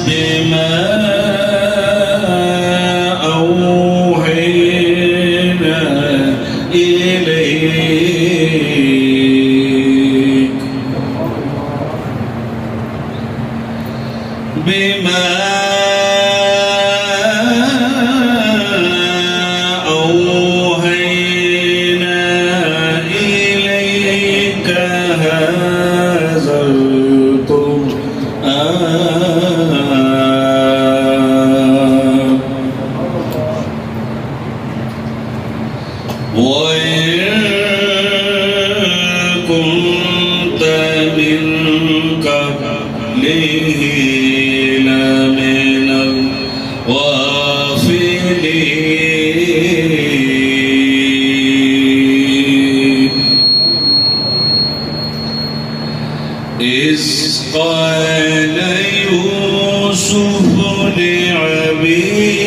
بما أوحينا إليك بما أوحينا إليك هذا القرآن وإن كنت من قبله لمن الغافلين إذ قال يوسف لأبيه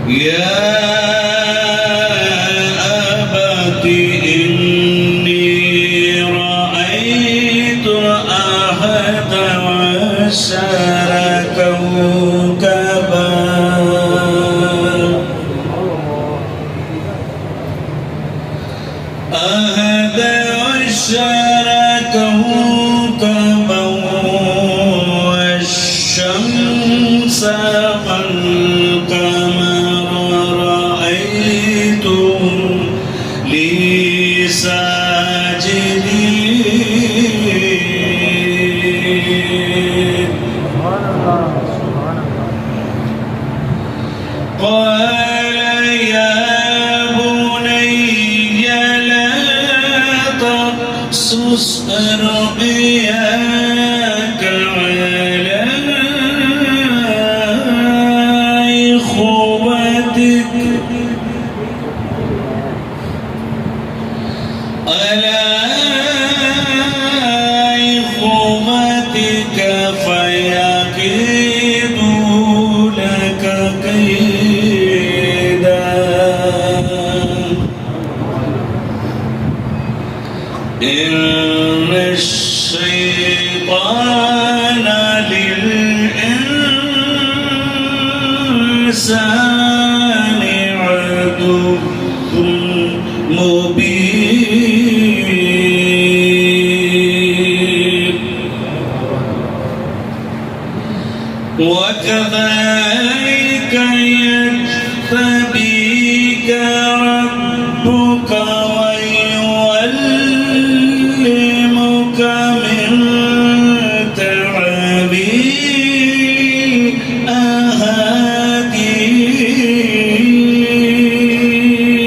يا أبت إني رأيت أحد عشر كوكبا والشمس والقمر رأيتهم لي ساجدين قال يا بني لا تقصص رؤياك على إخوتك فيكيدوا لك كيدا إن الشيطان للإنسان عدو مبين وكذلك يجتبيك ربك ويعلمك من تعبير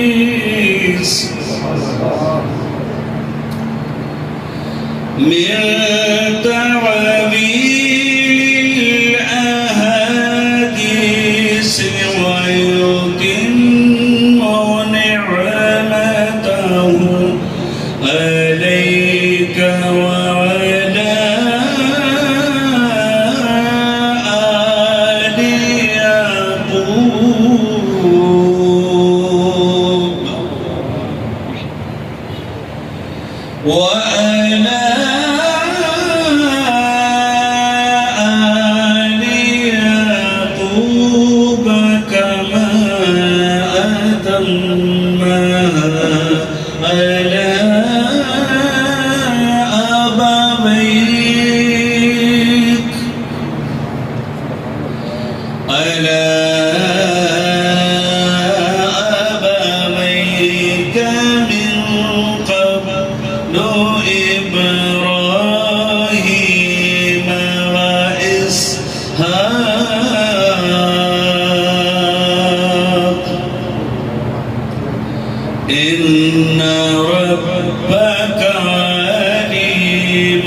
أحاديث من تعبير الأحاديث ويتم نعمته عليك وعلى آل يعقوب وعلى آل يعقوب كما أتمها على أبويك من قبل إبراهيم وإسحاق إن ربك عليم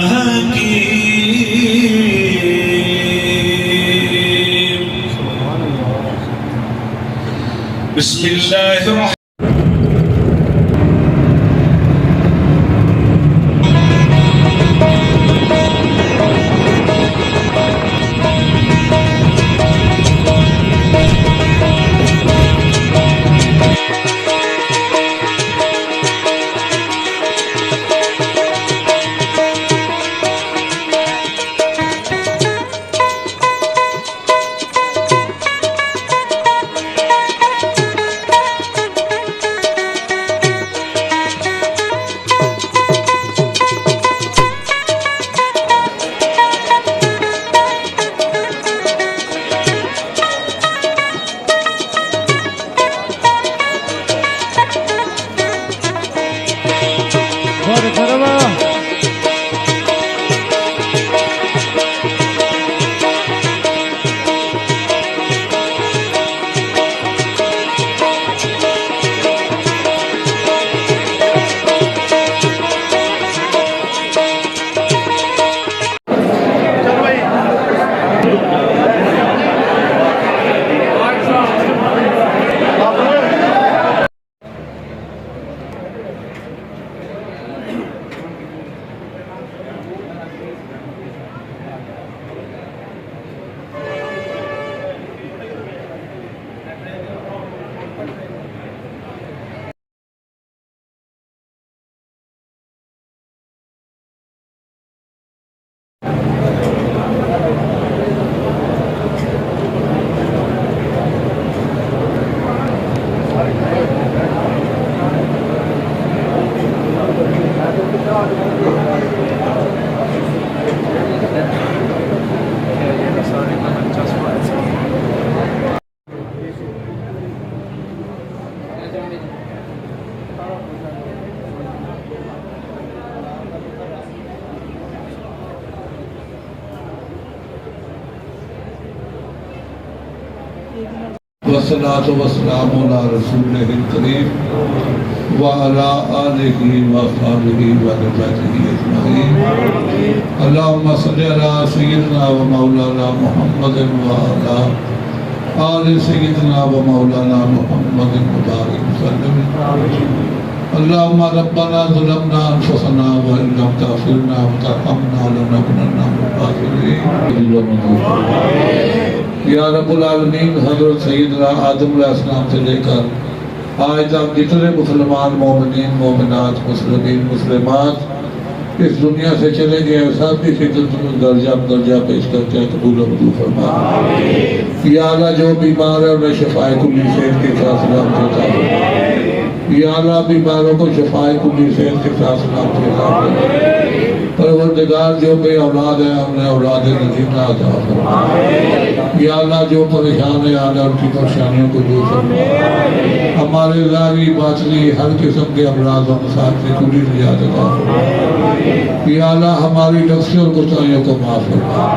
حكيم بسم الله الرحمن والصلاة والسلام على رسوله الكريم وعلى آله وصحبه وذريته أجمعين اللهم صل على سيدنا ومولانا محمد وعلى آل سيدنا ومولانا محمد وبارك وسلم اللهم ربنا ظلمنا أنفسنا وإن لم تغفر لنا وترحمنا لنكونن من الخاسرين یا رب العالمین حضرت سیدنا آدم علیہ السلام سے لے کر آج تک جتنے مسلمان مومنین مومنات مسلمین مسلمات اس دنیا سے چلے گئے سب کی خدمت میں درجہ درجہ پیش کرتے ہیں قبول و منظور فرما یا اللہ جو بیمار ہے انہیں شفائے کلی صحت کے ساتھ سلام دیتا ہے یا اللہ بیماروں کو شفائے کلی صحت کے ساتھ سلام دیتا ہے پروردگار جو بے اولاد ہے انہیں اولاد نجیب عطا فرما یا اللہ جو پریشان ہے آنے ان کی پریشانیوں کو دور فرما ہمارے ظاہری باطنی ہر قسم کے امراض و مسائل سے کلی نجات عطا فرما یا اللہ ہماری نفسی اور کوتاہیوں کو معاف فرما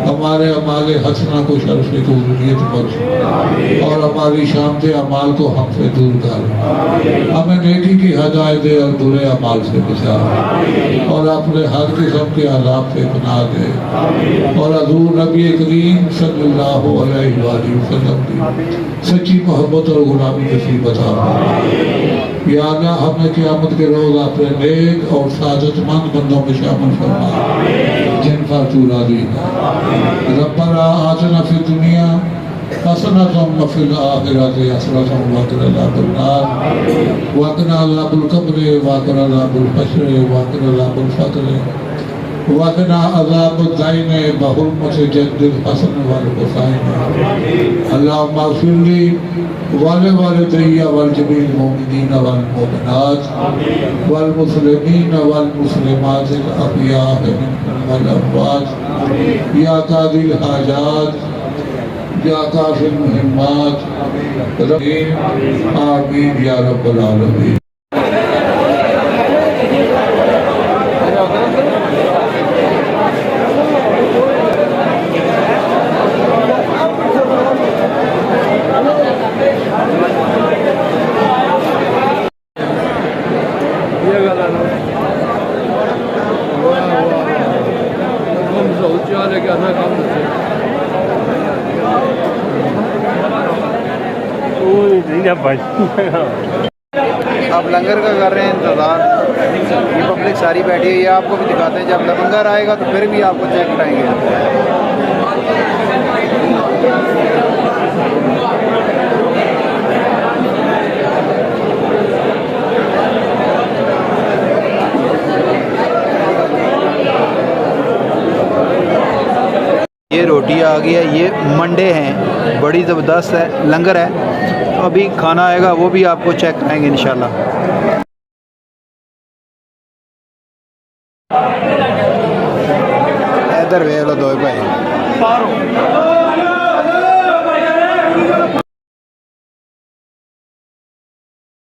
ہمارے اعمال حسنہ کو شرف قبولیت بخش اور ہماری شامت اعمال کو ہم سے دور کر ہمیں نیکی کی ہدایت دے اور برے اعمال سے بچا اور اپنے ہر قسم کے عذاب سے پناہ دے اور حضور نبی کریم صلی اللہ علیہ وآلہ وسلم کی سچی محبت اور غلامی نصیب عطا فرما یا اللہ ہمیں قیامت کے روز اپنے نیک اور سعادت مند بندوں میں شامل فرما جن پر تو راضی ہے ربنا آتنا فی الدنیا حسنۃ وفی الآخرۃ حسنۃ وقنا عذاب النار وقنا عذاب القبر وقنا عذاب الحشر وقنا عذاب الفقر وقنا عذاب الدین بحرمت جد الحسن والحسین اللہم اغفر لی ولوالدی ولجمیع المؤمنین والمؤمنات والمسلمین والمسلمات الاحیاء منهم والاموات یا قاضی الحاجات یا کافی المہمات آمین یا رب العالمین آپ لنگر کا کر رہے ہیں انتظار یہ پبلک ساری بیٹھی ہوئی ہے آپ کو بھی دکھاتے ہیں جب لنگر آئے گا تو پھر بھی آپ کو چیک کرائیں گے یہ روٹی آ گئی ہے یہ منڈے ہیں بڑی زبردست ہے لنگر ہے ابھی کھانا آئے گا وہ بھی آپ کو چیک کرائیں گے انشاءاللہ ادھر ویلو دو بھائی